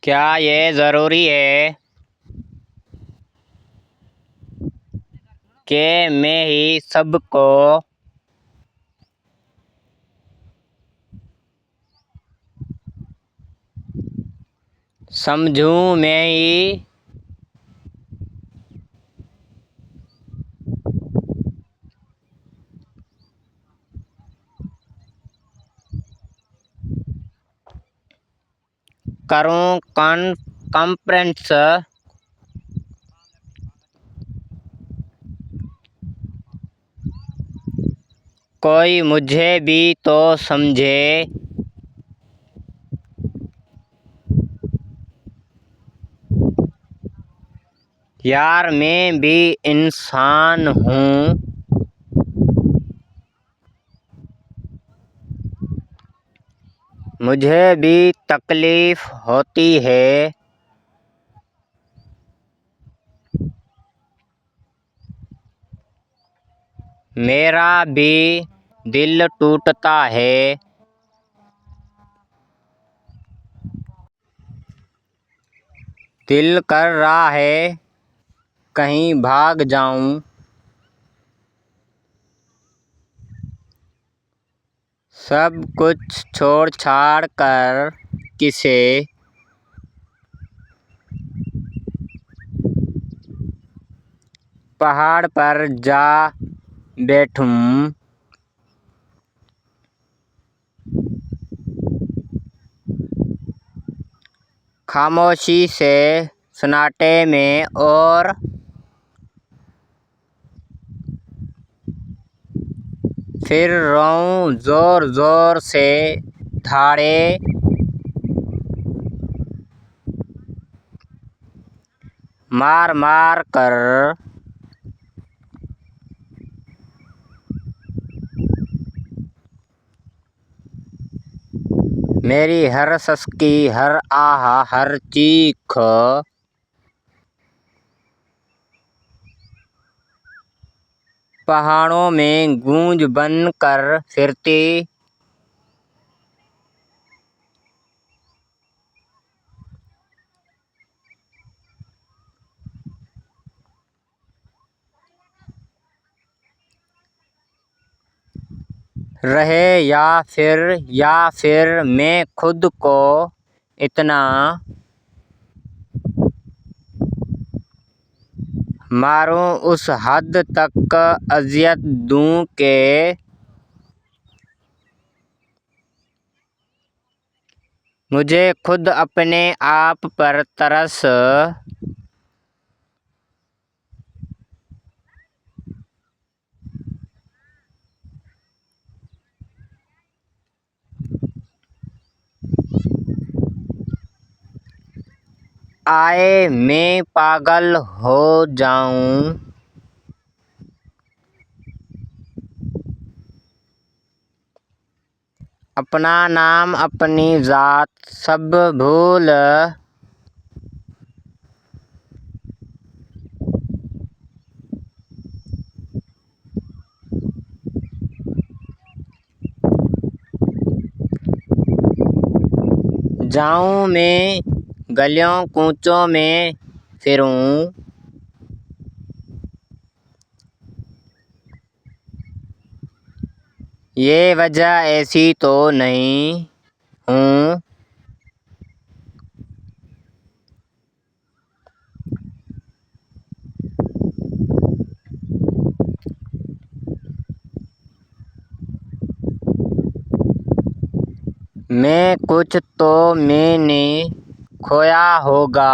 क्या ये जरूरी है कि मैं ही सबको समझूं, मैं ही करूं कॉन्फ्रेंस? कोई मुझे भी तो समझे। यार मैं भी इंसान हूँ, मुझे भी तकलीफ होती है। मेरा भी दिल टूटता है। दिल कर रहा है कहीं भाग जाऊं, सब कुछ छोड़ छाड़ कर किसे पहाड़ पर जा बैठूं। खामोशी से सन्नाटे में, और फिर रोऊं जोर जोर से, धाड़े मार मार कर। मेरी हर सस्की, हर आह, हर चीख पहाड़ों में गूंज बन कर फिरती। रहे या फिर मैं खुद को इतना मारूं, उस हद तक अज़ियत दूं कि मुझे खुद अपने आप पर तरस। आए मैं पागल हो जाऊं, अपना नाम अपनी जात सब भूल जाऊं। मैं गलियों कूचों में फिरूं, ये वजह ऐसी तो नहीं हूँ। मैं कुछ तो मैंने खोया होगा।